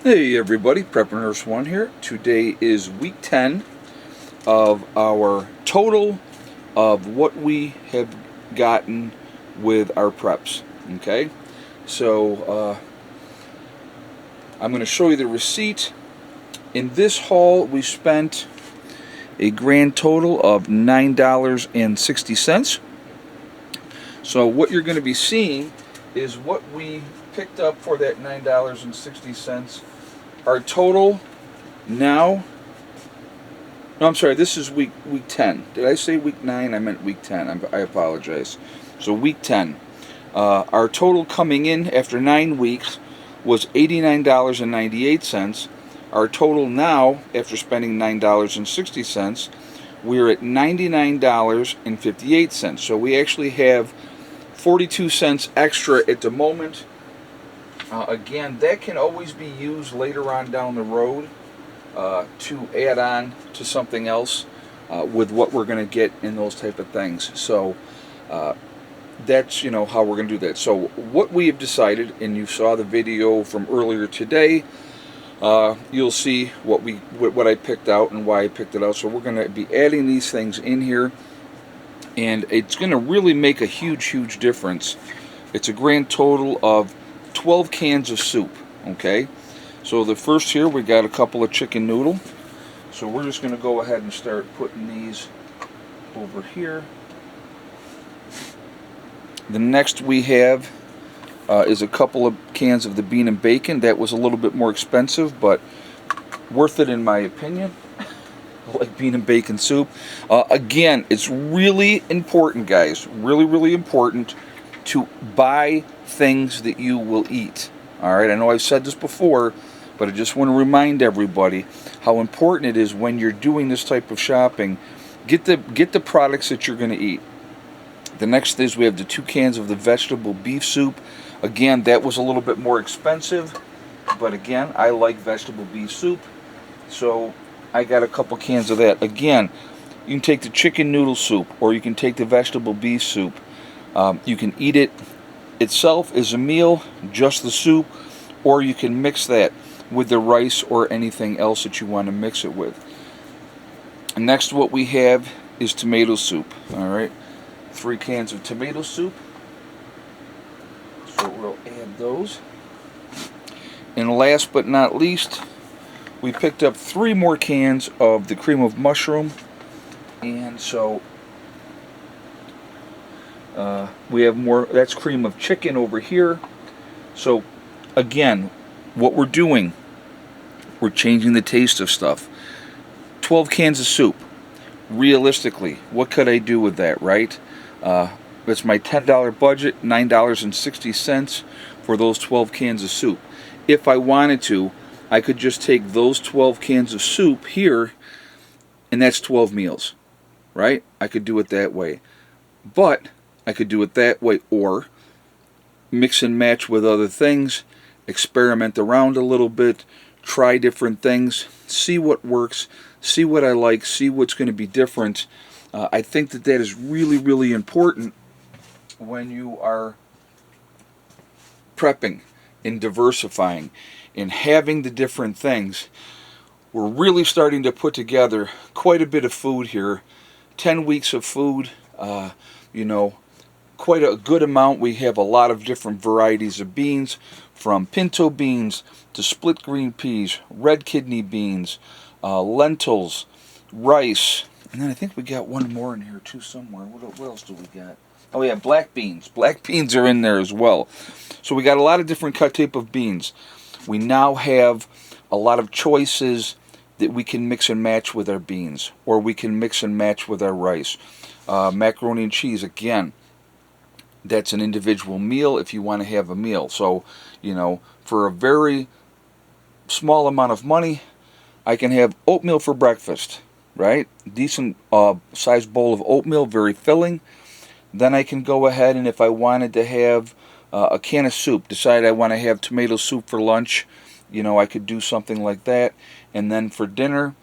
Hey everybody, Prepper Nurse 1 here. Today is week 10 of our total of what we have gotten with our preps. Okay, so I'm going to show you the receipt. In this haul, we spent a grand total of $9.60. So what you're going to be seeing is what we picked up for that $9.60. Our total now, no, I'm sorry, this is week 10. Did I say week 9? I meant week 10. I apologize. So week 10. Our total coming in after 9 weeks was $89.98. Our total now, after spending $9.60, we're at $99.58. So we actually have 42 cents extra at the moment. Again, that can always be used later on down the road to add on to something else with what we're going to get in those type of things. So that's how we're going to do that. So what we have decided, and you saw the video from earlier today, you'll see what I picked out and why I picked it out. So we're going to be adding these things in here, and it's going to really make a huge difference. It's a grand total of 12 cans of soup. Okay, so the first here we got a couple of chicken noodle, so we're just going to go ahead and start putting these over here. The next we have is a couple of cans of the bean and bacon. That was a little bit more expensive, but worth it in my opinion. I like bean and bacon soup. Again, it's really important, guys, really important to buy things that you will eat. Alright, I know I've said this before, but I just want to remind everybody how important it is when you're doing this type of shopping. Get the products that you're going to eat. The next is we have the 2 cans of the vegetable beef soup. Again, that was a little bit more expensive, but again, I like vegetable beef soup, so I got a couple cans of that. Again, you can take the chicken noodle soup, or you can take the vegetable beef soup. You can eat it itself as a meal, just the soup, or you can mix that with the rice or anything else that you want to mix it with. And next, what we have is tomato soup. Alright, 3 cans of tomato soup. So we'll add those. And last but not least, we picked up 3 more cans of the cream of mushroom. And so we have more. That's cream of chicken over here. So again, what we're doing, we're changing the taste of stuff. 12 cans of soup. Realistically, what could I do with that, right? It's my $10 budget, $9.60 for those 12 cans of soup. If I wanted to, I could just take those 12 cans of soup here, and that's 12 meals, right? I could do it that way. But I could do it that way, or mix and match with other things, experiment around a little bit, try different things, see what works, see what I like, see what's going to be different. I think that is really important when you are prepping and diversifying and having the different things. We're really starting to put together quite a bit of food here. 10 weeks of food, quite a good amount. We have a lot of different varieties of beans, from pinto beans to split green peas, red kidney beans, lentils, rice, and then I think we got one more in here too somewhere. What else do we got? Oh yeah, black beans. Black beans are in there as well. So we got a lot of different type of beans. We now have a lot of choices that we can mix and match with our beans, or we can mix and match with our rice. Macaroni and cheese, again, that's an individual meal if you want to have a meal. So, for a very small amount of money, I can have oatmeal for breakfast, right? Decent sized bowl of oatmeal, very filling. Then I can go ahead, and if I wanted to have a can of soup, decide I want to have tomato soup for lunch, I could do something like that. And then for dinner,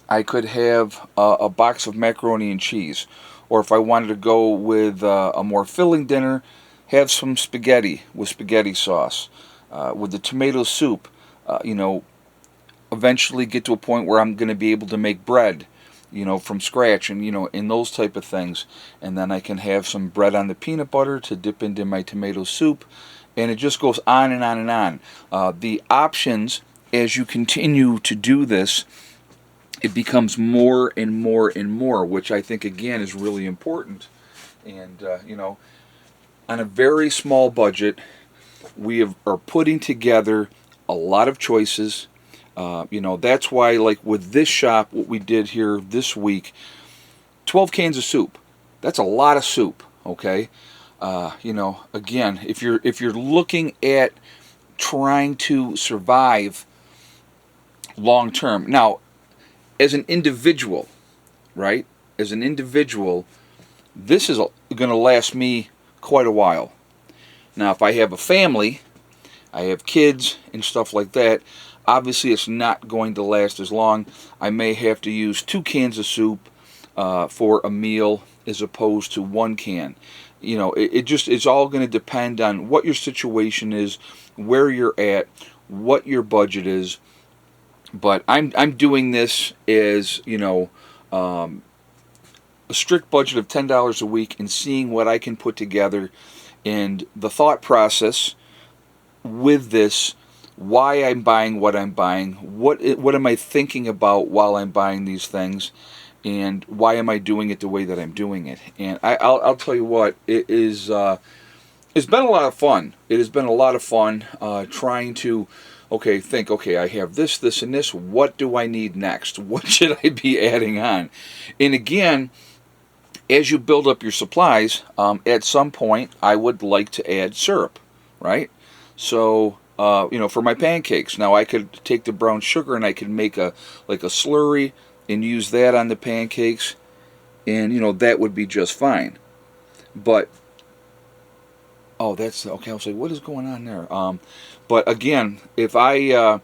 I could have a box of macaroni and cheese. Or if I wanted to go with a more filling dinner, have some spaghetti with spaghetti sauce. With the tomato soup, you know, eventually get to a point where I'm going to be able to make bread, you know, from scratch, and, you know, in those type of things. And then I can have some bread on the peanut butter to dip into my tomato soup, and it just goes on and on and on. The options, as you continue to do this, it becomes more and more and more, which I think again is really important. And you know, on a very small budget, are putting together a lot of choices. You know, that's why, like with this shop, what we did here this week, 12 cans of soup. That's a lot of soup. Okay, you know, again, if you're looking at trying to survive long term, now as an individual, right? As an individual, this is going to last me quite a while. Now, if I have a family, I have kids and stuff like that, obviously it's not going to last as long. I may have to use 2 cans of soup for a meal as opposed to 1 can. You know, it's all going to depend on what your situation is, where you're at, what your budget is. But I'm doing this as, you know, a strict budget of $10 a week, and seeing what I can put together, and the thought process with this, why I'm buying what I'm buying, what am I thinking about while I'm buying these things, and why am I doing it the way that I'm doing it. And I'll tell you what, it's been a lot of fun. It has been a lot of fun trying to, okay, I have this, this, and this. What do I need next? What should I be adding on? And again, as you build up your supplies, at some point, I would like to add syrup, right? So, you know, for my pancakes, now I could take the brown sugar and I could make a slurry and use that on the pancakes, and, you know, that would be just fine. But oh, that's okay. I was like, what is going on there? But again, if I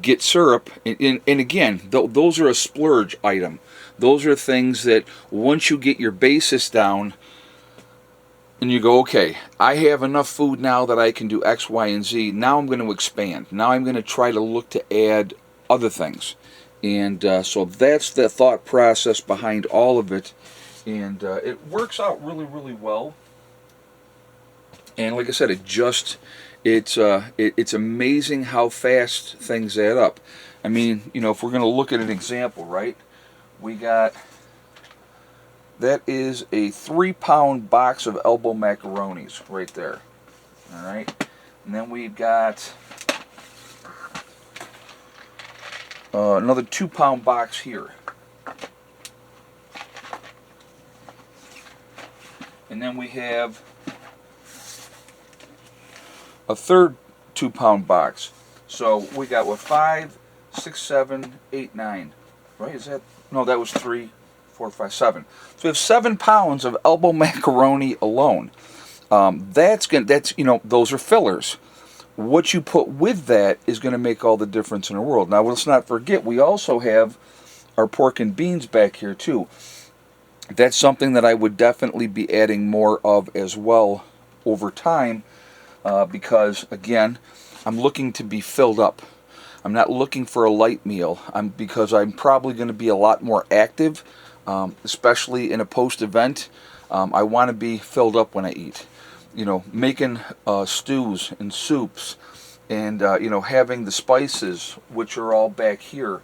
get syrup, and again, those are a splurge item. Those are things that once you get your basis down, and you go, okay, I have enough food now that I can do X, Y, and Z. Now I'm going to expand. Now I'm going to try to look to add other things. And so that's the thought process behind all of it. And it works out really, really well. And like I said, it's amazing how fast things add up. I mean, you know, if we're going to look at an example, right? We got, that is a 3-pound box of elbow macaronis right there. All right, and then we've got another 2-pound box here. And then we have a third 2-pound box. So we got, what, 5, 6, 7, 8, 9. Right? Is that? No, that was 3, 4, 5, 7. So we have 7 pounds of elbow macaroni alone. That's you know, those are fillers. What you put with that is going to make all the difference in the world. Now, let's not forget, we also have our pork and beans back here too. That's something that I would definitely be adding more of as well over time, because again, I'm looking to be filled up. I'm not looking for a light meal, because I'm probably going to be a lot more active, especially in a post-event. I want to be filled up when I eat. You know, making stews and soups, and you know, having the spices, which are all back here.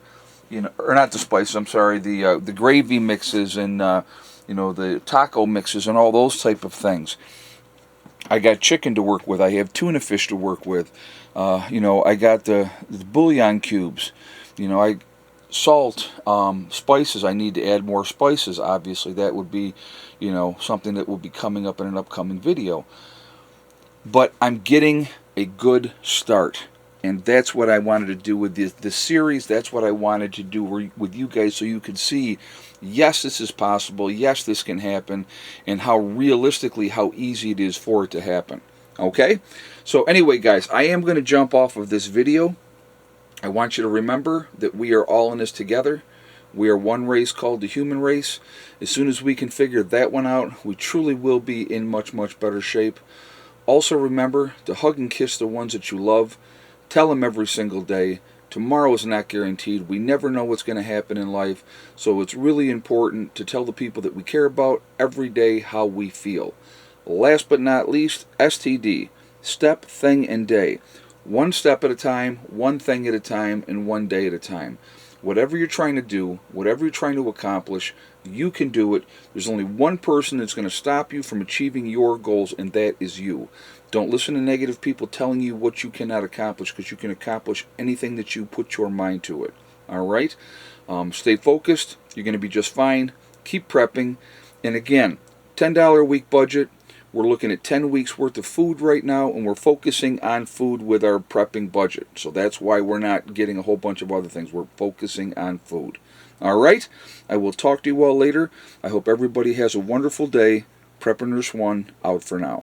You know, or not the spices. I'm sorry, the gravy mixes, and you know, the taco mixes and all those type of things. I got chicken to work with. I have tuna fish to work with. You know, I got the bouillon cubes. You know, salt, spices. I need to add more spices. Obviously, that would be, you know, something that will be coming up in an upcoming video. But I'm getting a good start, and that's what I wanted to do with this series. That's what I wanted to do with you guys, so you could see, yes, this is possible. Yes, this can happen, and how realistically, how easy it is for it to happen. Okay? So anyway, guys, I am going to jump off of this video. I want you to remember that we are all in this together. We are one race called the human race. As soon as we can figure that one out, we truly will be in much, much better shape. Also remember to hug and kiss the ones that you love. Tell them every single day. Tomorrow is not guaranteed. We never know what's going to happen in life. So it's really important to tell the people that we care about every day how we feel. Last but not least, STD. Step, thing, and day. One step at a time, one thing at a time, and one day at a time. Whatever you're trying to do, whatever you're trying to accomplish, you can do it. There's only one person that's going to stop you from achieving your goals, and that is you. Don't listen to negative people telling you what you cannot accomplish, because you can accomplish anything that you put your mind to it. All right? Stay focused. You're going to be just fine. Keep prepping. And again, $10 a week budget. We're looking at 10 weeks worth of food right now, and we're focusing on food with our prepping budget. So that's why we're not getting a whole bunch of other things. We're focusing on food. All right? I will talk to you all later. I hope everybody has a wonderful day. Prepper Nurse 1 out for now.